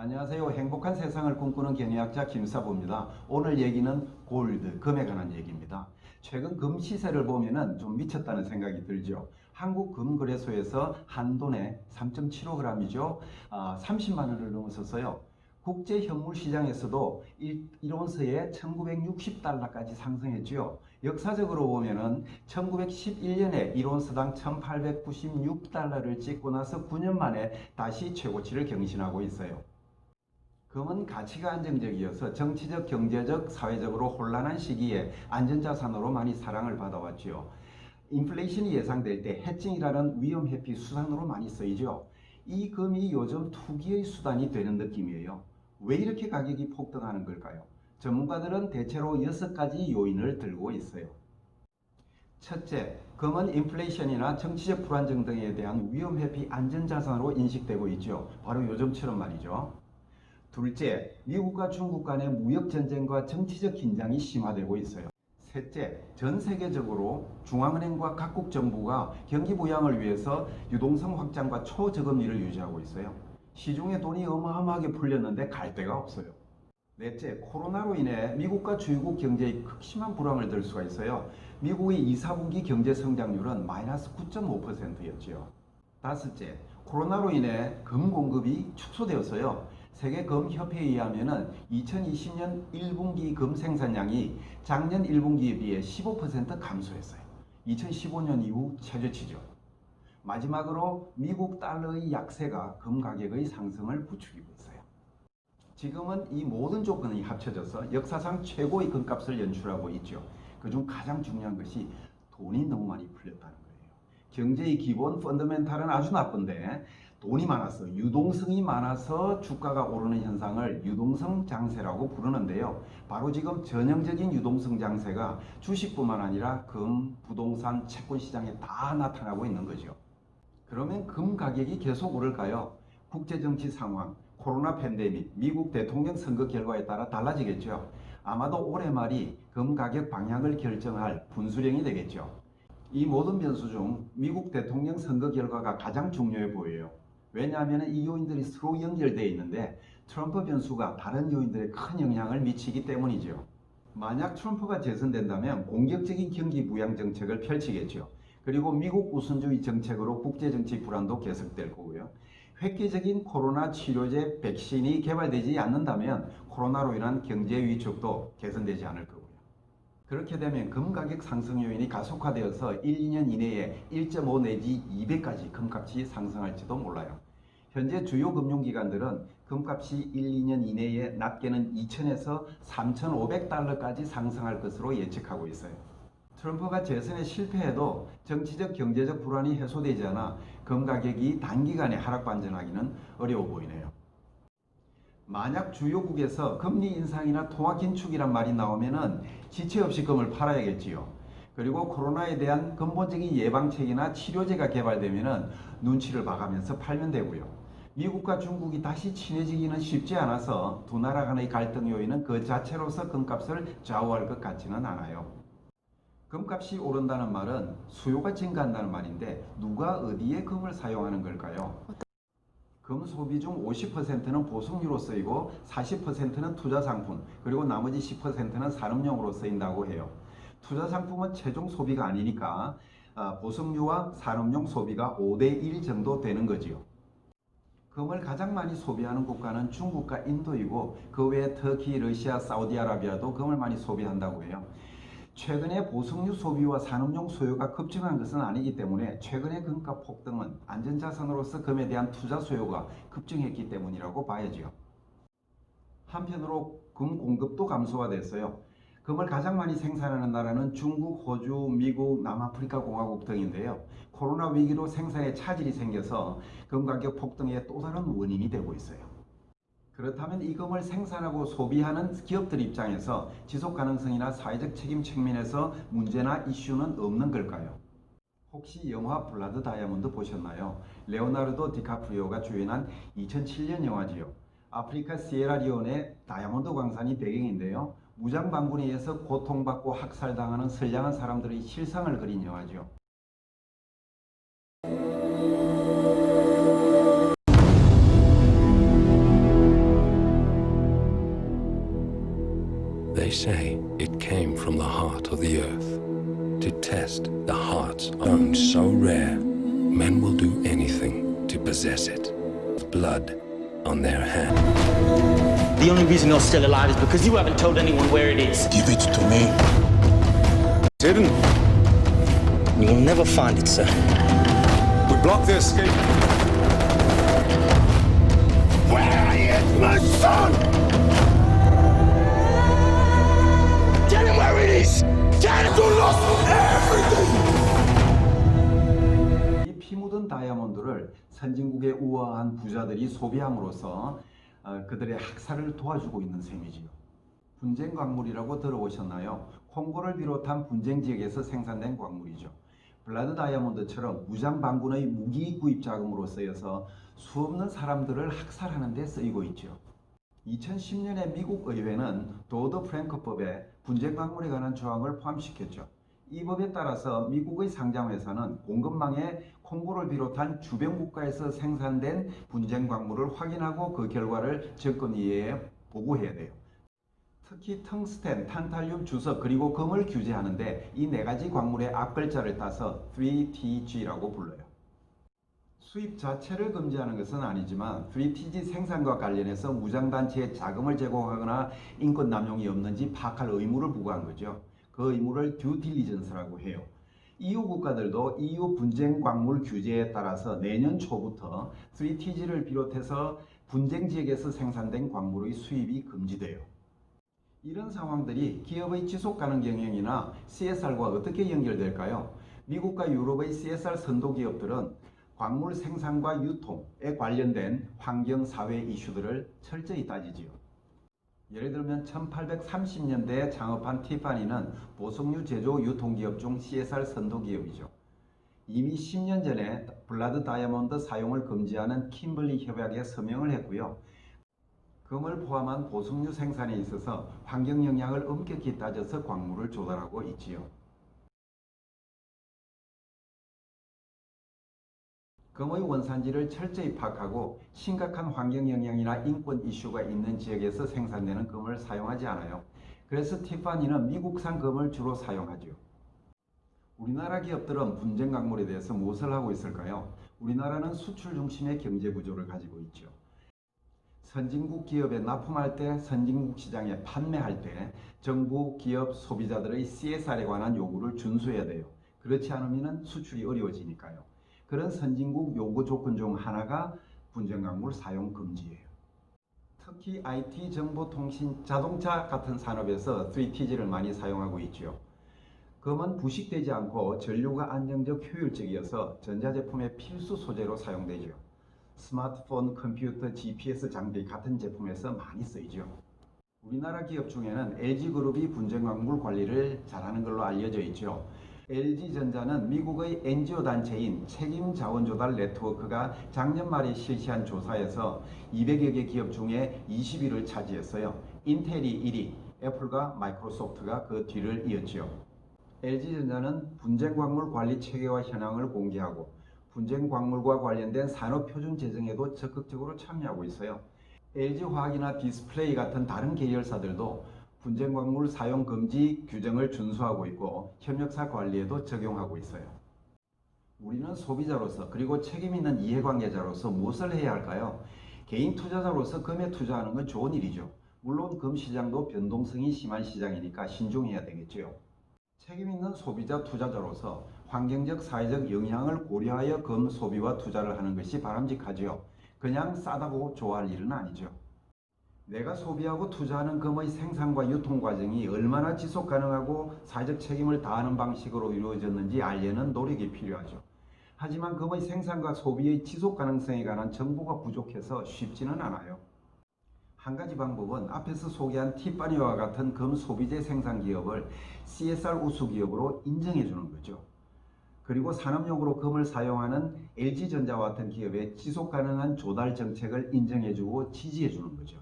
안녕하세요. 행복한 세상을 꿈꾸는 경제학자 김사부입니다. 오늘 얘기는 골드, 금에 관한 얘기입니다. 최근 금 시세를 보면은 좀 미쳤다는 생각이 들죠. 한국금거래소에서 한돈에 3.75g이죠. 30만 원을 넘어섰어요. 국제 현물 시장에서도 1온스에 1960달러까지 상승했죠. 역사적으로 보면은 1911년에 1온스당 1896달러를 찍고 나서 9년 만에 다시 최고치를 경신하고 있어요. 금은 가치가 안정적이어서 정치적, 경제적, 사회적으로 혼란한 시기에 안전자산으로 많이 사랑을 받아왔죠. 인플레이션이 예상될 때 해칭이라는 위험회피 수단으로 많이 쓰이죠. 이 금이 요즘 투기의 수단이 되는 느낌이에요. 왜 이렇게 가격이 폭등하는 걸까요? 전문가들은 대체로 6가지 요인을 들고 있어요. 첫째, 금은 인플레이션이나 정치적 불안정 등에 대한 위험회피 안전자산으로 인식되고 있죠. 바로 요즘처럼 말이죠. 둘째, 미국과 중국 간의 무역전쟁과 정치적 긴장이 심화되고 있어요. 셋째, 전 세계적으로 중앙은행과 각국 정부가 경기 부양을 위해서 유동성 확장과 초저금리를 유지하고 있어요. 시중에 돈이 어마어마하게 풀렸는데 갈 데가 없어요. 넷째, 코로나로 인해 미국과 주요국 경제에 극심한 불황을 들 수가 있어요. 미국의 2, 4분기 경제 성장률은 마이너스 9.5%였지요. 다섯째, 코로나로 인해 금 공급이 축소되었어요. 세계금협회에 의하면 2020년 1분기 금 생산량이 작년 1분기에 비해 15% 감소했어요. 2015년 이후 최저치죠. 마지막으로 미국 달러의 약세가 금 가격의 상승을 부추기고 있어요. 지금은 이 모든 조건이 합쳐져서 역사상 최고의 금값을 연출하고 있죠. 그중 가장 중요한 것이 돈이 너무 많이 풀렸다는 거예요. 경제의 기본 펀더멘탈은 아주 나쁜데 돈이 많아서, 유동성이 많아서 주가가 오르는 현상을 유동성 장세라고 부르는데요. 바로 지금 전형적인 유동성 장세가 주식뿐만 아니라 금, 부동산, 채권 시장에 다 나타나고 있는 거죠. 그러면 금 가격이 계속 오를까요? 국제정치 상황, 코로나 팬데믹, 미국 대통령 선거 결과에 따라 달라지겠죠. 아마도 올해 말이 금 가격 방향을 결정할 분수령이 되겠죠. 이 모든 변수 중 미국 대통령 선거 결과가 가장 중요해 보여요. 왜냐하면 이 요인들이 서로 연결되어 있는데 트럼프 변수가 다른 요인들에 큰 영향을 미치기 때문이죠. 만약 트럼프가 재선된다면 공격적인 경기 부양 정책을 펼치겠죠. 그리고 미국 우선주의 정책으로 국제정치 불안도 계속될 거고요. 획기적인 코로나 치료제 백신이 개발되지 않는다면 코로나로 인한 경제 위축도 개선되지 않을 거고요. 그렇게 되면 금 가격 상승 요인이 가속화되어서 1, 2년 이내에 1.5 내지 2배까지 금값이 상승할지도 몰라요. 현재 주요 금융기관들은 금값이 1, 2년 이내에 낮게는 2,000에서 3,500달러까지 상승할 것으로 예측하고 있어요. 트럼프가 재선에 실패해도 정치적 경제적 불안이 해소되지 않아 금 가격이 단기간에 하락 반전하기는 어려워 보이네요. 만약 주요국에서 금리 인상이나 통화 긴축이란 말이 나오면은 지체 없이 금을 팔아야겠지요. 그리고 코로나에 대한 근본적인 예방책이나 치료제가 개발되면은 눈치를 봐가면서 팔면 되고요. 미국과 중국이 다시 친해지기는 쉽지 않아서 두 나라 간의 갈등 요인은 그 자체로서 금값을 좌우할 것 같지는 않아요. 금값이 오른다는 말은 수요가 증가한다는 말인데 누가 어디에 금을 사용하는 걸까요? 금 소비 중 50%는 보석류로 쓰이고 40%는 투자상품, 그리고 나머지 10%는 산업용으로 쓰인다고 해요. 투자상품은 최종 소비가 아니니까 보석류와 산업용 소비가 5대1 정도 되는 거지요. 금을 가장 많이 소비하는 국가는 중국과 인도이고 그 외에 터키, 러시아, 사우디아라비아도 금을 많이 소비한다고 해요. 최근에 보석류 소비와 산업용 수요가 급증한 것은 아니기 때문에 최근의 금값 폭등은 안전자산으로서 금에 대한 투자 수요가 급증했기 때문이라고 봐야지요. 한편으로 금 공급도 감소가 됐어요. 금을 가장 많이 생산하는 나라는 중국, 호주, 미국, 남아프리카 공화국 등인데요. 코로나 위기로 생산에 차질이 생겨서 금 가격 폭등의 또 다른 원인이 되고 있어요. 그렇다면 이 금을 생산하고 소비하는 기업들 입장에서 지속 가능성이나 사회적 책임 측면에서 문제나 이슈는 없는 걸까요? 혹시 영화 블라드 다이아몬드 보셨나요? 레오나르도 디카프리오가 주연한 2007년 영화지요. 아프리카 시에라리온의 다이아몬드 광산이 배경인데요. 무장반군에 의해서 고통받고 학살당하는 선량한 사람들의 실상을 그린 영화죠. They say it came from the heart of the earth. To test the heart's own so rare, men will do anything to possess it. Blood on their hand. The only reason you're still alive is because you haven't told anyone where it is. Give it to me. Didn't. You will never find it, sir. We blocked the escape. Where is my son? Tell him where it is. Tell him to lost everything. 이 피 묻은 다이아몬드를 선진국의 우아한 부자들이 소비함으로써 그들의 학살을 도와주고 있는 셈이지요. 분쟁 광물이라고 들어보셨나요? 콩고를 비롯한 분쟁 지역에서 생산된 광물이죠. 블라드 다이아몬드처럼 무장 반군의 무기 구입 자금으로 쓰여서 수없는 사람들을 학살하는 데 쓰이고 있죠. 2010년에 미국 의회는 도드 프랭크법에 분쟁 광물에 관한 조항을 포함시켰죠. 이 법에 따라서 미국의 상장회사는 공급망에 콩고를 비롯한 주변 국가에서 생산된 분쟁 광물을 확인하고 그 결과를 정권위에 보고해야 돼요. 특히 텅스텐, 탄탈륨, 주석, 그리고 금을 규제하는데 이 네 가지 광물의 앞글자를 따서 3TG라고 불러요. 수입 자체를 금지하는 것은 아니지만 3TG 생산과 관련해서 무장단체에 자금을 제공하거나 인권 남용이 없는지 파악할 의무를 부과한 거죠. 그 의무를 듀 딜리전스라고 해요. EU 국가들도 EU 분쟁 광물 규제에 따라서 내년 초부터 3TG를 비롯해서 분쟁 지역에서 생산된 광물의 수입이 금지돼요. 이런 상황들이 기업의 지속가능 경영이나 CSR과 어떻게 연결될까요? 미국과 유럽의 CSR 선도 기업들은 광물 생산과 유통에 관련된 환경, 사회 이슈들을 철저히 따지지요. 예를 들면 1830년대에 창업한 티파니는 보석류 제조 유통기업 중 CSR 선도 기업이죠. 이미 10년 전에 블라드 다이아몬드 사용을 금지하는 킴벌리 협약에 서명을 했고요. 금을 포함한 보석류 생산에 있어서 환경 영향을 엄격히 따져서 광물을 조달하고 있지요. 금의 원산지를 철저히 파악하고 심각한 환경 영향이나 인권 이슈가 있는 지역에서 생산되는 금을 사용하지 않아요. 그래서 티파니는 미국산 금을 주로 사용하죠. 우리나라 기업들은 분쟁 광물에 대해서 무엇을 하고 있을까요? 우리나라는 수출 중심의 경제 구조를 가지고 있죠. 선진국 기업에 납품할 때, 선진국 시장에 판매할 때 정부, 기업, 소비자들의 CSR에 관한 요구를 준수해야 돼요. 그렇지 않으면 수출이 어려워지니까요. 그런 선진국 요구 조건 중 하나가 분쟁 광물 사용 금지예요. 특히 IT, 정보통신, 자동차 같은 산업에서 3TG를 많이 사용하고 있죠. 금은 부식되지 않고 전류가 안정적 효율적이어서 전자제품의 필수 소재로 사용되죠. 스마트폰, 컴퓨터, GPS 장비 같은 제품에서 많이 쓰이죠. 우리나라 기업 중에는 LG그룹이 분쟁 광물 관리를 잘하는 걸로 알려져 있죠. LG전자는 미국의 NGO 단체인 책임자원조달 네트워크가 작년 말에 실시한 조사에서 200여 개 기업 중에 20위를 차지했어요. 인텔이 1위, 애플과 마이크로소프트가 그 뒤를 이었죠. LG전자는 분쟁 광물 관리 체계와 현황을 공개하고 분쟁 광물과 관련된 산업표준 제정에도 적극적으로 참여하고 있어요. LG화학이나 디스플레이 같은 다른 계열사들도 분쟁 광물 사용 금지 규정을 준수하고 있고 협력사 관리에도 적용하고 있어요. 우리는 소비자로서 그리고 책임 있는 이해관계자로서 무엇을 해야 할까요? 개인 투자자로서 금에 투자하는 건 좋은 일이죠. 물론 금 시장도 변동성이 심한 시장이니까 신중해야 되겠죠. 책임 있는 소비자 투자자로서 환경적, 사회적 영향을 고려하여 금 소비와 투자를 하는 것이 바람직하지요. 그냥 싸다고 좋아할 일은 아니죠. 내가 소비하고 투자하는 금의 생산과 유통 과정이 얼마나 지속 가능하고 사회적 책임을 다하는 방식으로 이루어졌는지 알려는 노력이 필요하죠. 하지만 금의 생산과 소비의 지속 가능성에 관한 정보가 부족해서 쉽지는 않아요. 한 가지 방법은 앞에서 소개한 티파니와 같은 금 소비재 생산 기업을 CSR 우수 기업으로 인정해 주는 거죠. 그리고 산업용으로 금을 사용하는 LG전자와 같은 기업의 지속 가능한 조달 정책을 인정해 주고 지지해 주는 거죠.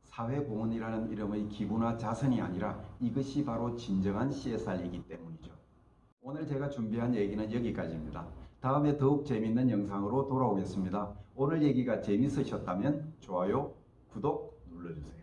사회공헌이라는 이름의 기부나 자선이 아니라 이것이 바로 진정한 CSR이기 때문이죠. 오늘 제가 준비한 얘기는 여기까지입니다. 다음에 더욱 재미있는 영상으로 돌아오겠습니다. 오늘 얘기가 재밌으셨다면 좋아요, 구독 눌러주세요.